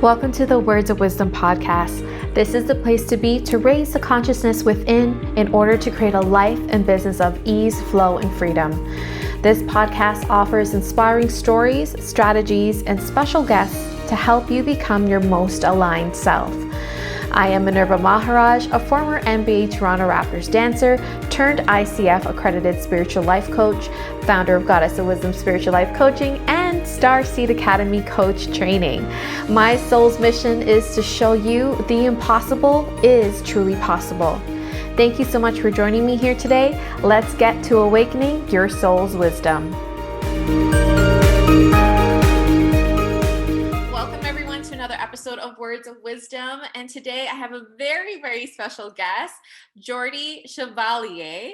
Welcome to the Words of Wisdom podcast. This is the place to be to raise the consciousness within in order to create a life and business of ease, flow, and freedom. This podcast offers inspiring stories, strategies, and special guests to help you become your most aligned self. I am Minerva Maharaj, a former NBA Toronto Raptors dancer turned ICF accredited spiritual life coach, founder of Goddess of Wisdom Spiritual Life Coaching, and Star Seed Academy coach training. My soul's mission is to show you the impossible is truly possible. Thank you so much for joining me here today. Let's get to awakening your soul's wisdom. Another episode of Words of Wisdom, and today I have a very, very special guest, Jordii Chevalier.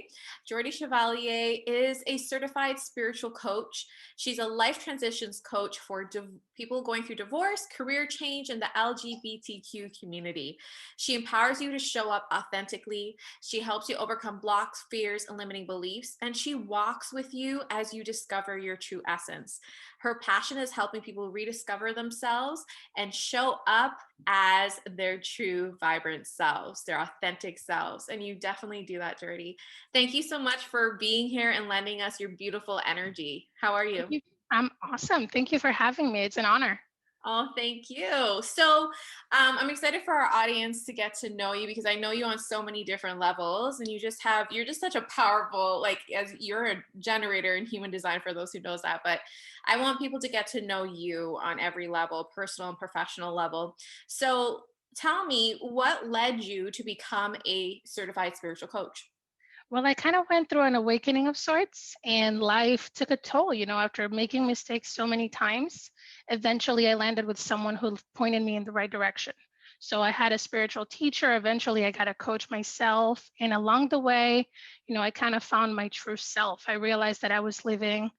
Jordii Chevalier is a certified spiritual coach. She's a life transitions coach for people going through divorce, career change, and the LGBTQ community. She empowers you to show up authentically. She helps you overcome blocks, fears, and limiting beliefs, and she walks with you as you discover your true essence. Her passion is helping people rediscover themselves and show up as their true, vibrant selves, their authentic selves. And you definitely do that, Jordi. Thank you so much for being here and lending us your beautiful energy. How are you? I'm awesome. Thank you for having me. It's an honor. Oh, thank you. So I'm excited for our audience to get to know you because I know you on so many different levels, and you're just such a powerful, as you're a generator in human design for those who knows that, but I want people to get to know you on every level, personal and professional level. So tell me, what led you to become a certified spiritual coach? Well, I kind of went through an awakening of sorts, and life took a toll. After making mistakes so many times, eventually I landed with someone who pointed me in the right direction. So I had a spiritual teacher. Eventually I got a coach myself. And along the way, I kind of found my true self. I realized that I was living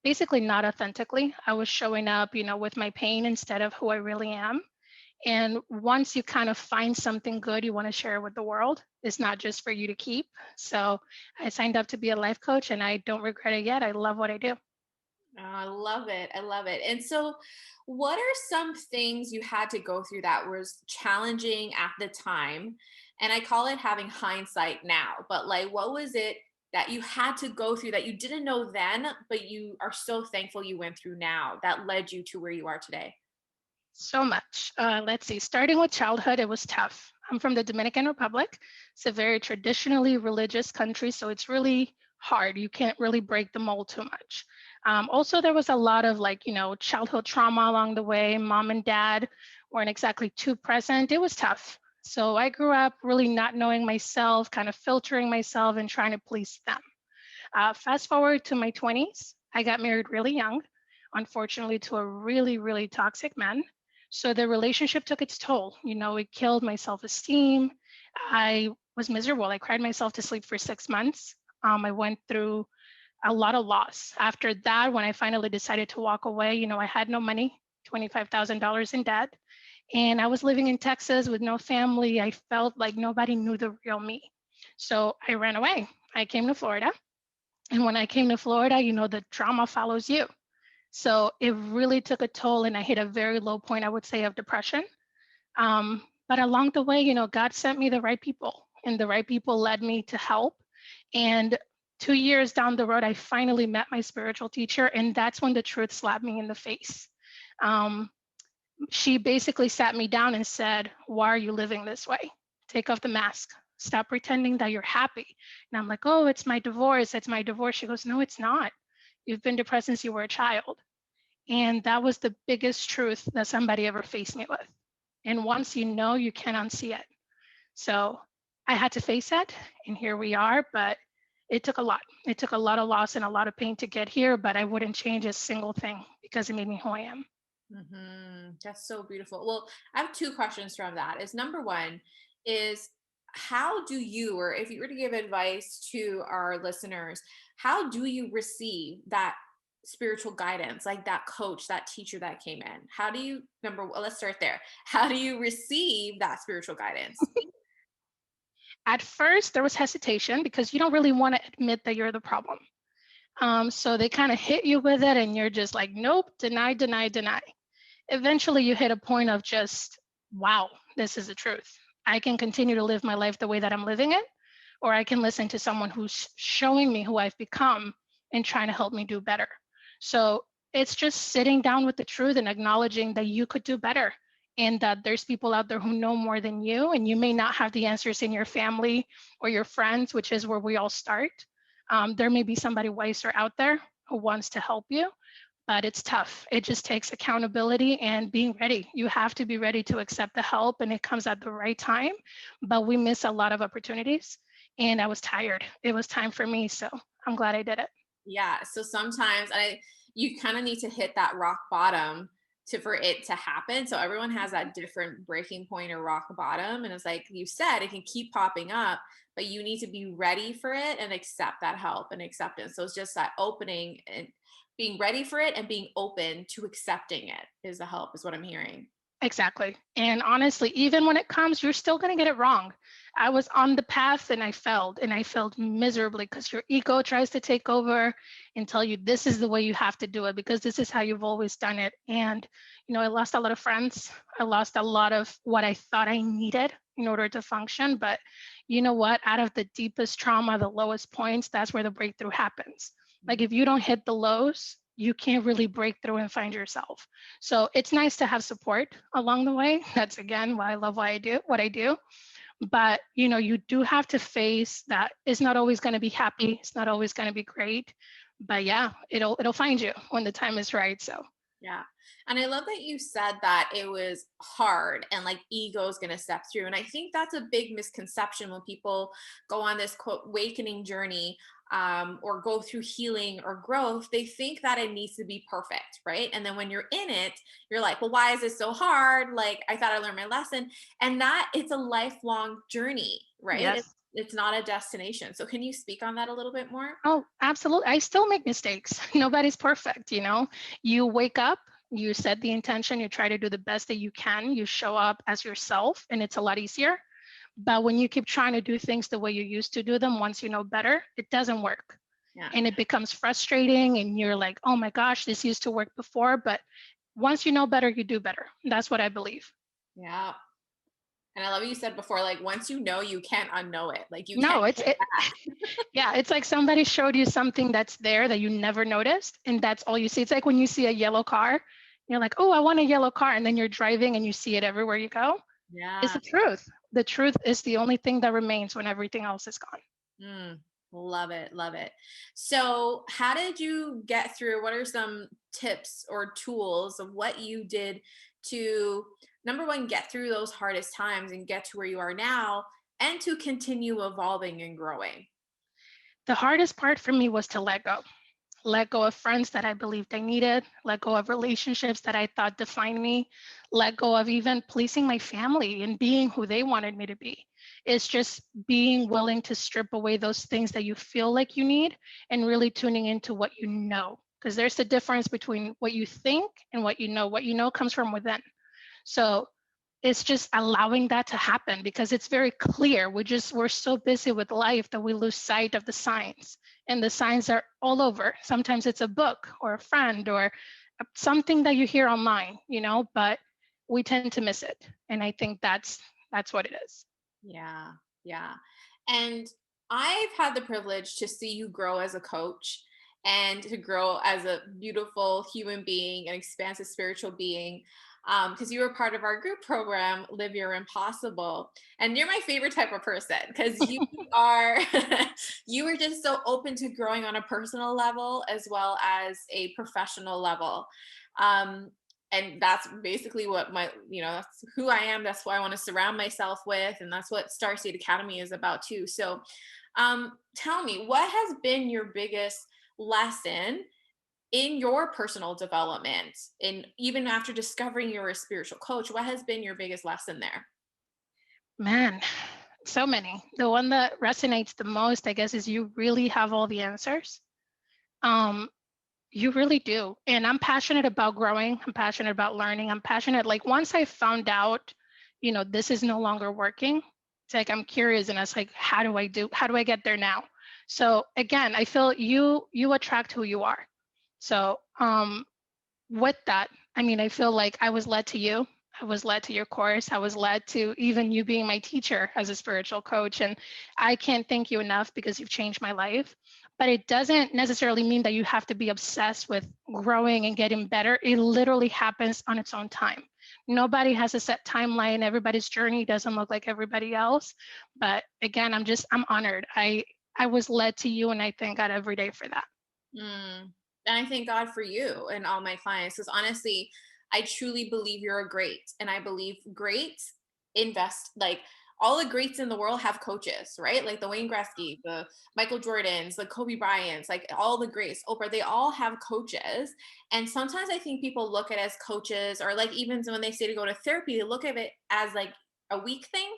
basically not authentically. I was showing up, with my pain instead of who I really am. And once you kind of find something good you want to share with the world, it's not just for you to keep. So I signed up to be a life coach, and I don't regret it yet. I love what I do. Oh, I love it. I love it. And so what are some things you had to go through that was challenging at the time? And I call it having hindsight now, but what was it that you had to go through that you didn't know then, but you are so thankful you went through now that led you to where you are today? So much. Let's see, starting with childhood, it was tough. I'm from the Dominican Republic. It's a very traditionally religious country, so it's really hard. You can't really break the mold too much. Also, there was a lot of childhood trauma along the way. Mom and dad weren't exactly too present. It was tough. So I grew up really not knowing myself, kind of filtering myself and trying to please them. Fast forward to my 20s, I got married really young, unfortunately, to a really, really toxic man. So the relationship took its toll. It killed my self-esteem. I was miserable. I cried myself to sleep for 6 months. I went through a lot of loss. After that, when I finally decided to walk away, I had no money, $25,000 in debt. And I was living in Texas with no family. I felt like nobody knew the real me. So I ran away. I came to Florida. And when I came to Florida, the drama follows you. So it really took a toll, and I hit a very low point, I would say, of depression. But along the way, God sent me the right people, and the right people led me to help. And 2 years down the road, I finally met my spiritual teacher, and that's when the truth slapped me in the face. She basically sat me down and said, "Why are you living this way? Take off the mask. Stop pretending that you're happy." And I'm like, "Oh, it's my divorce. It's my divorce." She goes, "No, it's not. You've been depressed since you were a child." And that was the biggest truth that somebody ever faced me with. And once you know, you can't unsee it. So I had to face that, and here we are. But it took a lot. It took a lot of loss and a lot of pain to get here, but I wouldn't change a single thing because it made me who I am. Mm-hmm. That's so beautiful. Well, I have two questions from that. Number one is, how do you, or if you were to give advice to our listeners, how do you receive that spiritual guidance, like that coach, that teacher that came in? How do you, let's start there. How do you receive that spiritual guidance? At first, there was hesitation because you don't really want to admit that you're the problem. So they kind of hit you with it, and you're just like, nope, deny, deny, deny. eventually you hit a point of just, wow, this is the truth. I can continue to live my life the way that I'm living it, or I can listen to someone who's showing me who I've become and trying to help me do better. So it's just sitting down with the truth and acknowledging that you could do better and that there's people out there who know more than you, and you may not have the answers in your family or your friends, which is where we all start. There may be somebody wiser out there who wants to help you, but it's tough. It just takes accountability and being ready. You have to be ready to accept the help, and it comes at the right time. But we miss a lot of opportunities, and I was tired. It was time for me, so I'm glad I did it. Yeah. So sometimes you kind of need to hit that rock bottom for it to happen. So everyone has that different breaking point or rock bottom. And it's like you said, it can keep popping up, but you need to be ready for it and accept that help and acceptance. So it's just that opening and being ready for it and being open to accepting it is the help, is what I'm hearing. Exactly. And honestly, even when it comes, you're still going to get it wrong. I was on the path and I failed miserably because your ego tries to take over and tell you this is the way you have to do it because this is how you've always done it. And, I lost a lot of friends. I lost a lot of what I thought I needed in order to function. But you know what? Out of the deepest trauma, the lowest points, that's where the breakthrough happens. Like if you don't hit the lows, you can't really break through and find yourself. So it's nice to have support along the way. That's again why I love what I do. But you do have to face that it's not always going to be happy. It's not always going to be great. But yeah, it'll find you when the time is right. So Yeah. And I love that you said that it was hard and like ego is going to step through. And I think that's a big misconception when people go on this quote awakening journey, or go through healing or growth. They think that it needs to be perfect, right? And then when you're in it, you're like, well, why is this so hard? Like, I thought I learned my lesson. And that it's a lifelong journey, right? yes. It's not a destination. So can you speak on that a little bit more? Oh, absolutely. I still make mistakes. Nobody's perfect. You wake up, you set the intention, you try to do the best that you can, you show up as yourself, and it's a lot easier. But when you keep trying to do things the way you used to do them, once you know better, it doesn't work. Yeah. And it becomes frustrating, and you're like, oh my gosh, this used to work before. But once you know better, you do better. That's what I believe. Yeah. And I love what you said before, like once you know, you can't unknow it. Like you can't No, go back. yeah, it's like somebody showed you something that's there that you never noticed, and that's all you see. It's like when you see a yellow car, you're like, oh, I want a yellow car. And then you're driving and you see it everywhere you go. It's Yeah. the truth. The truth is the only thing that remains when everything else is gone. Love it. Love it. So, how did you get through? What are some tips or tools of what you did to, number one, get through those hardest times and get to where you are now and to continue evolving and growing? The hardest part for me was to let go of friends that I believed I needed, let go of relationships that I thought defined me, let go of even pleasing my family and being who they wanted me to be. It's just being willing to strip away those things that you feel like you need and really tuning into what you know. Because there's a difference between what you think and what you know. What you know comes from within. So it's just allowing that to happen because it's very clear. We're so busy with life that we lose sight of the signs, and the signs are all over. Sometimes it's a book or a friend or something that you hear online, but we tend to miss it. And I think that's what it is. Yeah. Yeah. And I've had the privilege to see you grow as a coach and to grow as a beautiful human being, an expansive spiritual being. Because you were part of our group program, Live Your Impossible. And you're my favorite type of person because you are, you were just so open to growing on a personal level as well as a professional level. And that's basically what that's who I am. That's who I want to surround myself with. And that's what Star State Academy is about too. So tell me, what has been your biggest lesson in your personal development? And even after discovering you're a spiritual coach, what has been your biggest lesson there? Man, so many. The one that resonates the most, I guess, is you really have all the answers. Um, You really do. And I'm passionate about growing. I'm passionate about learning. I'm passionate. Like once I found out, this is no longer working, it's like I'm curious and it's like, how do I get there now? So again, I feel you attract who you are. So with that, I mean, I feel like I was led to you. I was led to your course. I was led to even you being my teacher as a spiritual coach. And I can't thank you enough because you've changed my life. But it doesn't necessarily mean that you have to be obsessed with growing and getting better. It literally happens on its own time. Nobody has a set timeline. Everybody's journey doesn't look like everybody else. But again, I'm honored. I was led to you, and I thank God every day for that. Mm. And I thank God for you and all my clients, because honestly, I truly believe you're a great. And I believe greats invest, like all the greats in the world have coaches, right? Like the Wayne Gretzky, the Michael Jordans, the Kobe Bryants, like all the greats, Oprah, they all have coaches. And sometimes I think people look at it as coaches, or like even when they say to go to therapy, they look at it as like a weak thing.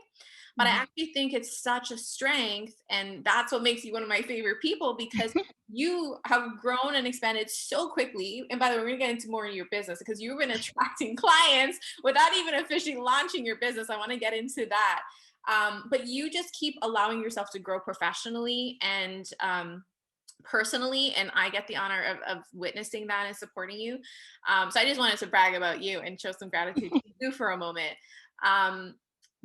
But I Mhm. actually think it's such a strength. And that's what makes you one of my favorite people, because you have grown and expanded so quickly. And by the way, we're gonna get into more in your business, because you've been attracting clients without even officially launching your business. I want to get into that. But you just keep allowing yourself to grow professionally and personally, and I get the honor of witnessing that and supporting you. So I just wanted to brag about you and show some gratitude to you for a moment. Um,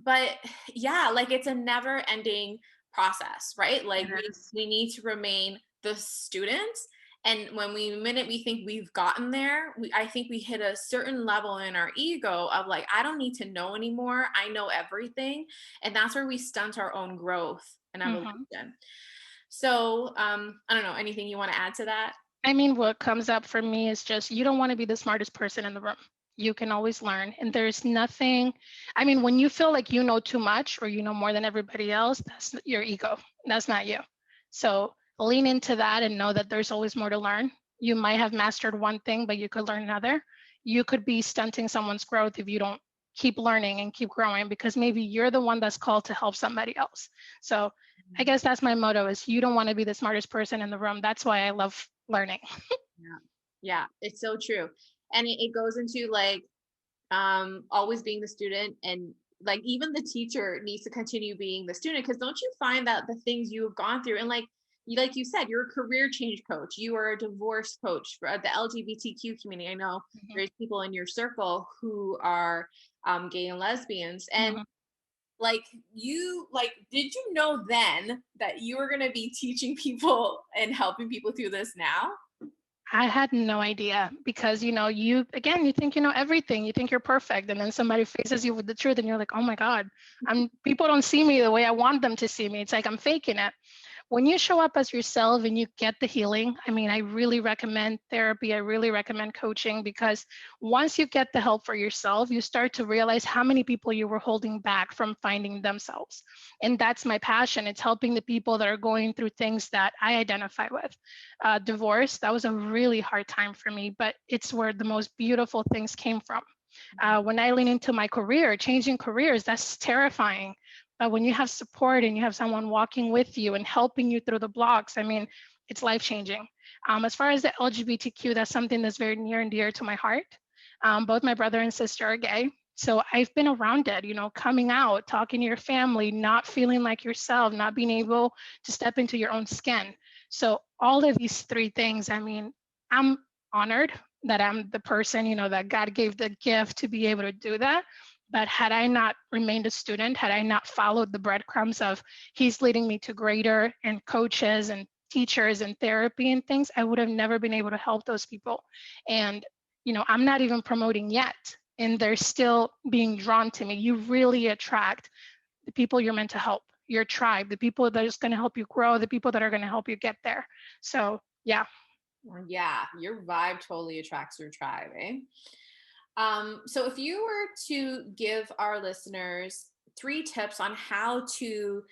but yeah, like it's a never ending process, right? Like It is. we need to remain the students. And when we minute we think we've gotten there, I think we hit a certain level in our ego of like, I don't need to know anymore. I know everything. And that's where we stunt our own growth and Mhm. evolution. So I don't know, anything you want to add to that? I mean, what comes up for me is just you don't want to be the smartest person in the room. You can always learn. And there's nothing, I mean, when you feel like you know too much or you know more than everybody else, that's your ego. That's not you. So lean into that and know that there's always more to learn. You might have mastered one thing, but you could learn another. You could be stunting someone's growth if you don't keep learning and keep growing because maybe you're the one that's called to help somebody else. So I guess that's my motto is you don't want to be the smartest person in the room. That's why I love learning. Yeah. Yeah, it's so true. And it goes into like always being the student, and like even the teacher needs to continue being the student, because don't you find that the things you have gone through, and like you said, you're a career change coach, you are a divorce coach for the LGBTQ community. I know Mhm. there's people in your circle who are gay and lesbians, and Mhm. like you, like did you know then that you were going to be teaching people and helping people through this now? I had no idea because you again you think you know everything. You think you're perfect and then somebody faces you with the truth and you're like, "Oh my god. People don't see me the way I want them to see me. It's like I'm faking it." When you show up as yourself and you get the healing, I mean, I really recommend therapy. I really recommend coaching because once you get the help for yourself, you start to realize how many people you were holding back from finding themselves. And that's my passion. It's helping the people that are going through things that I identify with. Divorce, that was a really hard time for me, but it's where the most beautiful things came from. When I lean into my career, changing careers, that's terrifying. But when you have support and you have someone walking with you and helping you through the blocks, I mean, it's life changing. As far as the LGBTQ, that's something that's very near and dear to my heart. Both my brother and sister are gay. So I've been around it, coming out, talking to your family, not feeling like yourself, not being able to step into your own skin. So all of these three things, I mean, I'm honored that I'm the person, that God gave the gift to be able to do that. But had I not remained a student, had I not followed the breadcrumbs of He's leading me to greater and coaches and teachers and therapy and things, I would have never been able to help those people. And, I'm not even promoting yet. And they're still being drawn to me. You really attract the people you're meant to help, your tribe, the people that are just going to help you grow, the people that are going to help you get there. So, yeah. Yeah, your vibe totally attracts your tribe, eh? So if you were to give our listeners 3 tips on how to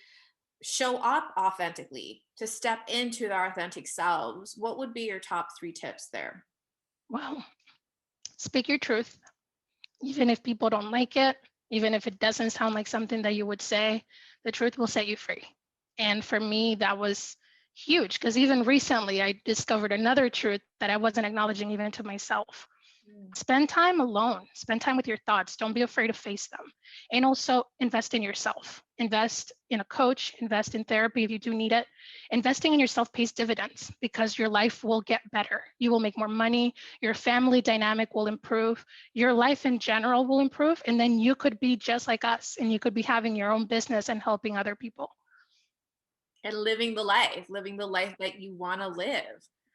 show up authentically, to step into their authentic selves, what would be your top 3 tips there? Well, speak your truth, even if people don't like it, even if it doesn't sound like something that you would say, the truth will set you free. And for me, that was huge because even recently I discovered another truth that I wasn't acknowledging even to myself. Mm. Spend time alone, spend time with your thoughts. Don't be afraid to face them. And also invest in yourself. Invest in a coach, invest in therapy if you do need it. Investing in yourself pays dividends because your life will get better. You will make more money, your family dynamic will improve, your life in general will improve. And then you could be just like us and you could be having your own business and helping other people. And living the life that you want to live.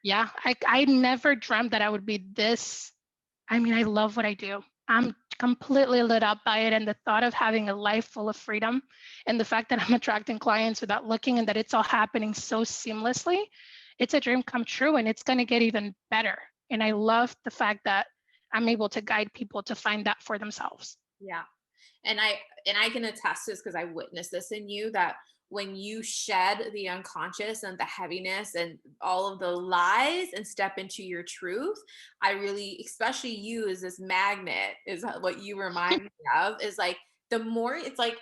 Yeah, I never dreamt that I would be this. I mean, I love what I do. I'm completely lit up by it. And the thought of having a life full of freedom and the fact that I'm attracting clients without looking and that it's all happening so seamlessly, it's a dream come true and it's going to get even better. And I love the fact that I'm able to guide people to find that for themselves. Yeah. And I can attest to this because I witnessed this in you, that when you shed the unconscious and the heaviness and all of the lies and step into your truth, I really, especially you as this magnet, is what you remind me of, is like the more it's like,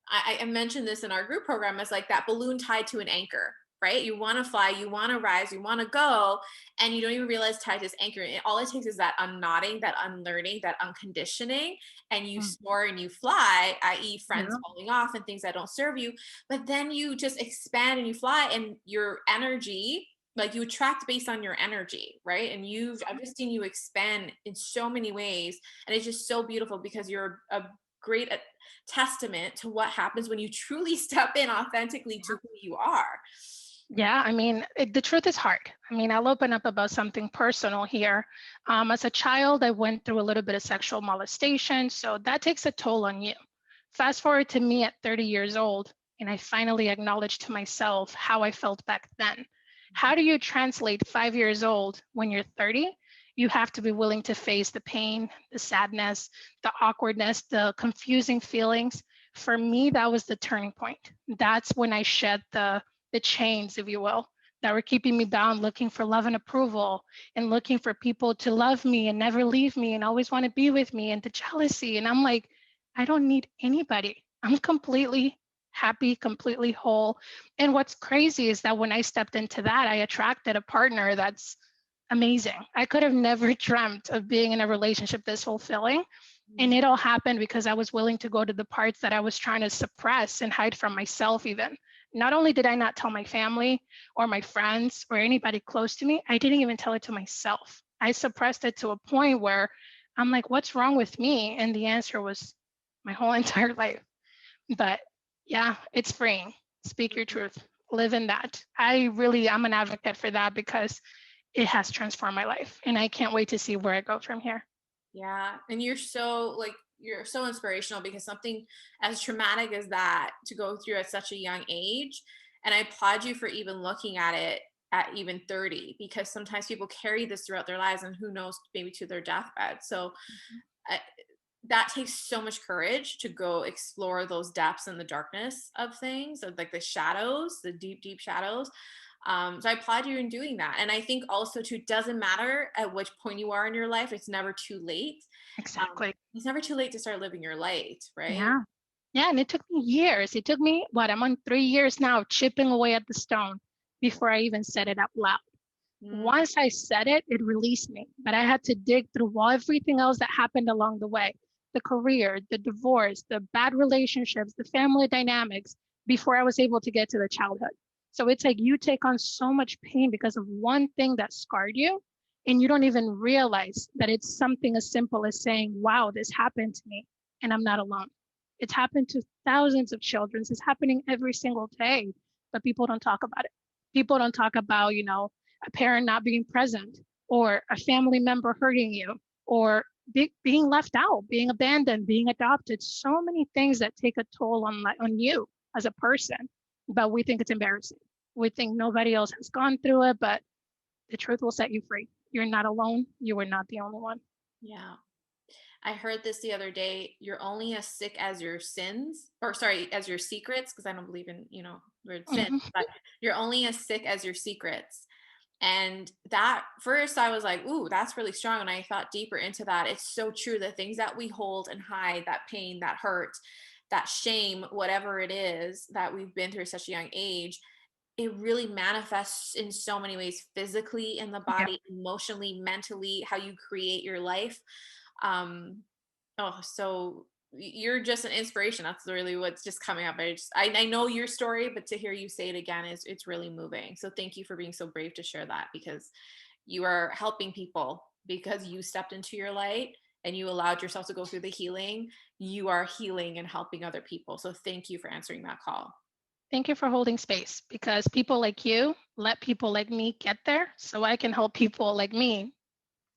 I mentioned this in our group program, it's like that balloon tied to an anchor, right? You want to fly, you want to rise, you want to go, and you don't even realize tied to this anchor. And all it takes is that unknotting, that unlearning, that unconditioning, and you Mm, soar and you fly, i.e., friends yeah. falling off and things that don't serve you. But then you just expand and you fly, and your energy, like you attract based on your energy, right? And I've just seen you expand in so many ways. And it's just so beautiful because you're a great testament to what happens when you truly step in authentically to who you are. Yeah, I mean, the truth is hard. I mean, I'll open up about something personal here. As a child, I went through a little bit of sexual molestation, so that takes a toll on you. Fast forward to me at 30 years old, and I finally acknowledged to myself how I felt back then. How do you translate 5 years old when you're 30? You have to be willing to face the pain, the sadness, the awkwardness, the confusing feelings. For me, that was the turning point. That's when I shed the chains, if you will, that were keeping me bound, looking for love and approval and looking for people to love me and never leave me and always want to be with me, and the jealousy. And I'm like, I don't need anybody. I'm completely happy, completely whole. And what's crazy is that when I stepped into that, I attracted a partner that's amazing. I could have never dreamt of being in a relationship this fulfilling. And Mm. it all happened because I was willing to go to the parts that I was trying to suppress and hide from myself, even. Not only did I not tell my family or my friends or anybody close to me, I didn't even tell it to myself. I suppressed it to a point where I'm like, what's wrong with me? And the answer was my whole entire life. But yeah, it's freeing. Speak your truth, live in that. I'm an advocate for that because it has transformed my life. And I can't wait to see where I go from here. Yeah. And you're so inspirational because something as traumatic as that to go through at such a young age. And I applaud you for even looking at it at even 30, because sometimes people carry this throughout their lives and who knows, maybe to their deathbed. So I, that takes so much courage to go explore those depths and the darkness of things, of like the shadows, the deep, deep shadows. So I applaud you in doing that. And I think also too, doesn't matter at which point you are in your life, it's never too late. Exactly. It's never too late to start living your light, right? Yeah. Yeah. And it took me years. It took me, what, I'm on 3 years now, chipping away at the stone before I even said it out loud. Mm. Once I said it, it released me. But I had to dig through everything else that happened along the way, the career, the divorce, the bad relationships, the family dynamics, before I was able to get to the childhood. So it's like you take on so much pain because of one thing that scarred you, and you don't even realize that it's something as simple as saying, wow, this happened to me, and I'm not alone. It's happened to thousands of children. It's happening every single day, but people don't talk about it. People don't talk about, a parent not being present or a family member hurting you or being left out, being abandoned, being adopted. So many things that take a toll on you as a person, but we think it's embarrassing. We think nobody else has gone through it, but the truth will set you free. You're not alone. You are not the only one. Yeah. I heard this the other day. You're only as sick as your sins, or sorry, as your secrets, because I don't believe in, word sin, Mhm. but you're only as sick as your secrets. And that first I was like, ooh, that's really strong. And I thought deeper into that. It's so true. The things that we hold and hide, that pain, that hurt, that shame, whatever it is that we've been through at such a young age, it really manifests in so many ways, physically in the Yeah. body, emotionally, mentally, how you create your life. Um, oh, so you're just an inspiration. That's really what's just coming up. I know your story, but to hear you say it again is it's really moving. So thank you for being so brave to share that, because you are helping people because you stepped into your light and you allowed yourself to go through the healing. You are healing and helping other people. So thank you for answering that call. Thank you for holding space, because people like you let people like me get there so I can help people like me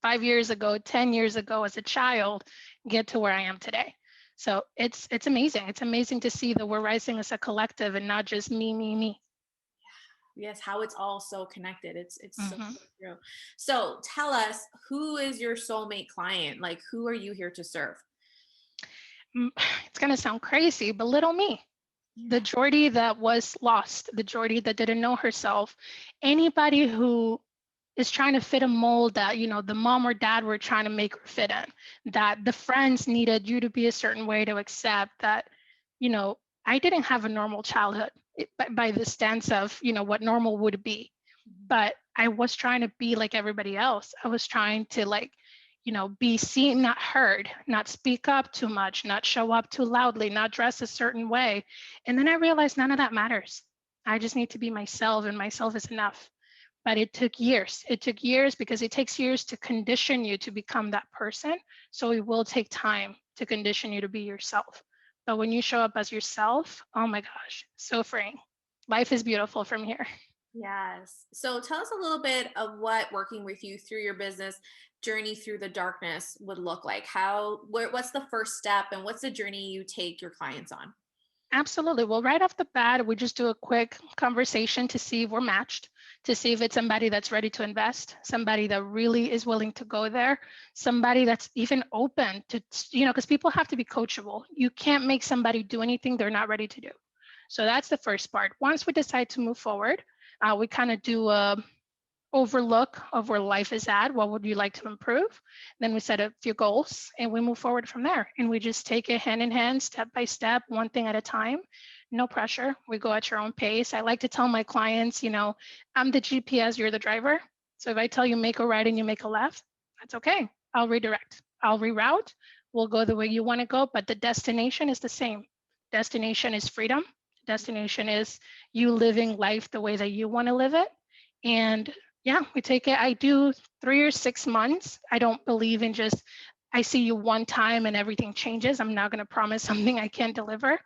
5 years ago, 10 years ago as a child get to where I am today. So it's amazing. It's amazing to see that we're rising as a collective and not just me, me, me. Yes, how it's all so connected. It's so Mhm. true. So tell us, who is your soulmate client? Like, who are you here to serve? It's going to sound crazy, but little me, the Yeah. Jordii that was lost, the Jordii that didn't know herself, anybody who is trying to fit a mold that, the mom or dad were trying to make her fit in, that the friends needed you to be a certain way to accept that, you know, I didn't have a normal childhood by the stance of, what normal would be. Mhm. But I was trying to be like everybody else. I was trying to be seen, not heard, not speak up too much, not show up too loudly, not dress a certain way. And then I realized none of that matters. I just need to be myself, and myself is enough. But it took years. It took years because it takes years to condition you to become that person. So it will take time to condition you to be yourself. But when you show up as yourself, oh my gosh, so freeing. Life is beautiful from here. Yes. So tell us a little bit of what working with you through your business journey through the darkness would look like. What's the first step, and what's the journey you take your clients on? Absolutely. Well, right off the bat, we just do a quick conversation to see if we're matched, to see if it's somebody that's ready to invest, somebody that really is willing to go there, somebody that's even open to, because people have to be coachable. You can't make somebody do anything they're not ready to do. So that's the first part. Once we decide to move forward, we kind of do a overlook of where life is at. What would you like to improve? Then we set a few goals and we move forward from there. And we just take it hand in hand, step by step, one thing at a time. No pressure. We go at your own pace. I like to tell my clients, I'm the GPS, you're the driver. So if I tell you make a right and you make a left, that's okay. I'll redirect. I'll reroute. We'll go the way you want to go, but the destination is the same. Destination is freedom. Destination is you living life the way that you want to live it. And yeah, we take it. I do 3 or 6 months. I don't believe in just, I see you one time and everything changes. I'm not going to promise something I can't deliver,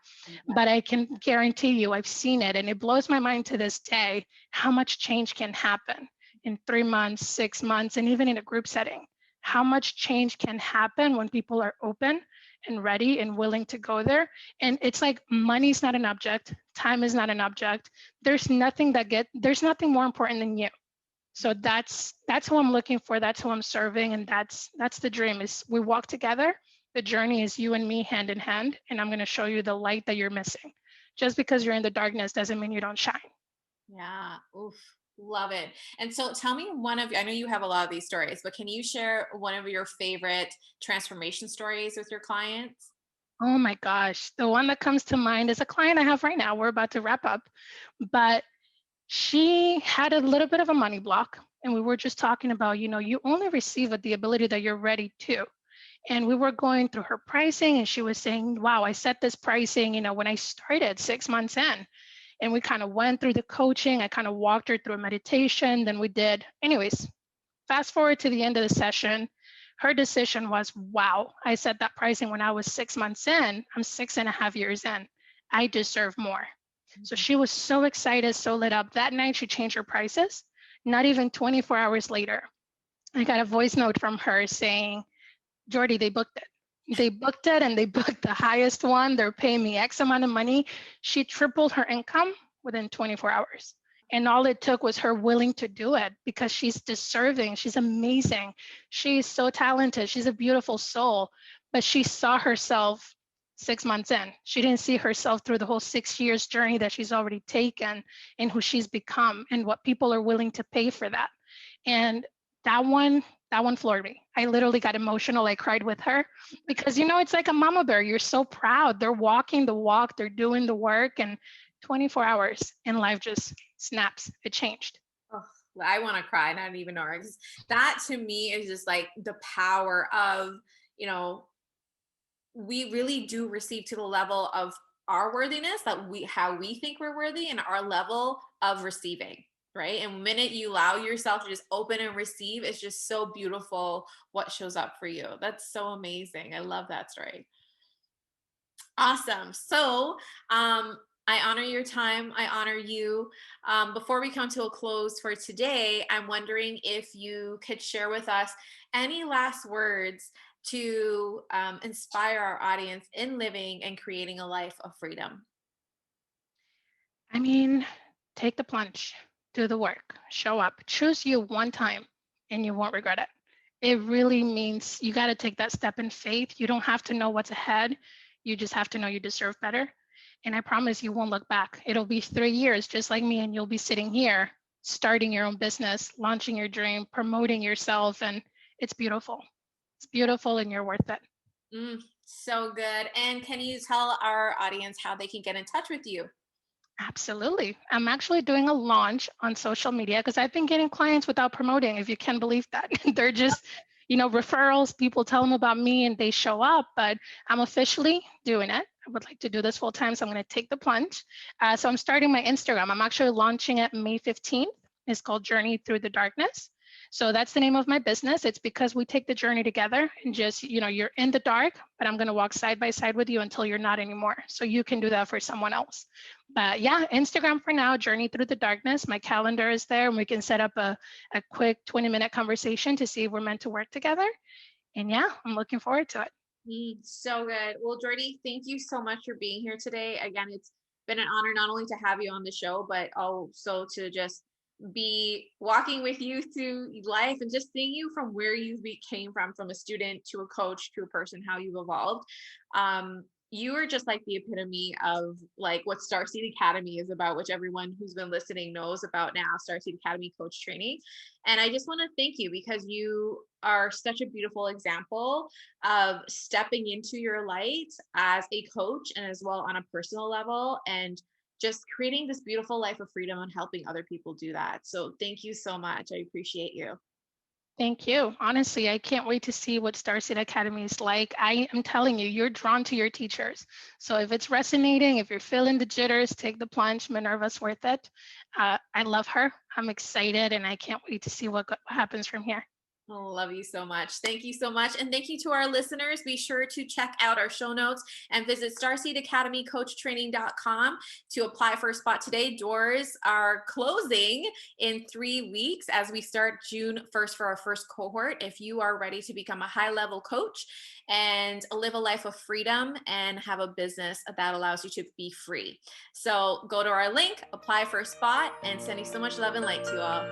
but I can guarantee you I've seen it. And it blows my mind to this day how much change can happen in 3 months, 6 months, and even in a group setting. How much change can happen when people are open and ready and willing to go there. And it's like money's not an object, time is not an object. There's nothing more important than you. So that's who I'm looking for, that's who I'm serving, and that's the dream. Is we walk together. The journey is you and me hand in hand, and I'm going to show you the light that you're missing. Just because you're in the darkness doesn't mean you don't shine. Yeah. Oof. Love it. And so tell me I know you have a lot of these stories, but can you share one of your favorite transformation stories with your clients? Oh my gosh, the one that comes to mind is a client I have right now. We're about to wrap up, but she had a little bit of a money block, and we were just talking about, you only receive at the ability that you're ready to. And we were going through her pricing, and she was saying, wow, I set this pricing, when I started 6 months in. And we kind of went through the coaching. I kind of walked her through a meditation. Then we did, anyways, fast forward to the end of the session. Her decision was, wow, I set that pricing when I was 6 months in. I'm 6.5 years in. I deserve more. So she was so excited, so lit up. That night, she changed her prices. Not even 24 hours later, I got a voice note from her saying, Jordi, they booked it. They booked it, and they booked the highest one. They're paying me X amount of money. She tripled her income within 24 hours. And all it took was her willing to do it, because she's deserving. She's amazing. She's so talented. She's a beautiful soul. But she saw herself 6 months in. She didn't see herself through the whole 6 years journey that she's already taken, and who she's become, and what people are willing to pay for that. And that one, that one floored me. I literally got emotional. I cried with her because, it's like a mama bear. You're so proud. They're walking the walk, they're doing the work, and 24 hours, and life just snaps. It changed. Oh, I want to cry. And I don't even know. 'Cause that to me is just like the power of, you know, we really do receive to the level of our worthiness, that we how we think we're worthy, and our level of receiving, right? And the minute you allow yourself to just open and receive, it's just so beautiful what shows up for you. That's so amazing. I love that story. Awesome. So, I honor your time. I honor you. Before we come to a close for today, I'm wondering if you could share with us any last words to inspire our audience in living and creating a life of freedom. I mean, take the plunge, do the work, show up, choose you one time, and you won't regret it. It really means you got to take that step in faith. You don't have to know what's ahead. You just have to know you deserve better. And I promise you won't look back. It'll be 3 years just like me, and you'll be sitting here starting your own business, launching your dream, promoting yourself. And it's beautiful. It's beautiful, and you're worth it. So good. And can you tell our audience how they can get in touch with you? Absolutely. I'm actually doing a launch on social media because I've been getting clients without promoting, if you can believe that. They're just, referrals. People tell them about me and they show up, but I'm officially doing it. I would like to do this full time, so I'm going to take the plunge. So I'm starting my Instagram. I'm actually launching it May 15th. It's called Journey Through the Darkness. So that's the name of my business. It's because we take the journey together, and just, you're in the dark, but I'm going to walk side by side with you until you're not anymore. So you can do that for someone else. But yeah, Instagram for now, Journey Through the Darkness. My calendar is there, and we can set up a quick 20-minute conversation to see if we're meant to work together. And yeah, I'm looking forward to it. So good. Well, Jordi, thank you so much for being here today. Again, it's been an honor not only to have you on the show, but also to just be walking with you through life and just seeing you from where you came from a student to a coach to a person, how you've evolved. You are just like the epitome of like what Starseed Academy is about, which everyone who's been listening knows about now, Starseed Academy coach training. And I just want to thank you because you are such a beautiful example of stepping into your light as a coach and as well on a personal level, and just creating this beautiful life of freedom and helping other people do that. So thank you so much. I appreciate you. Thank you. Honestly, I can't wait to see what Starseed Academy is like. I am telling you, you're drawn to your teachers. So if it's resonating, if you're feeling the jitters, take the plunge. Minerva's worth it. I love her. I'm excited, and I can't wait to see what happens from here. I love you so much. Thank you so much. And thank you to our listeners. Be sure to check out our show notes and visit starseedacademycoachtraining.com to apply for a spot today. Doors are closing in 3 weeks as we start June 1st for our first cohort. If you are ready to become a high-level coach and live a life of freedom and have a business that allows you to be free. So go to our link, apply for a spot, and sending so much love and light to you all.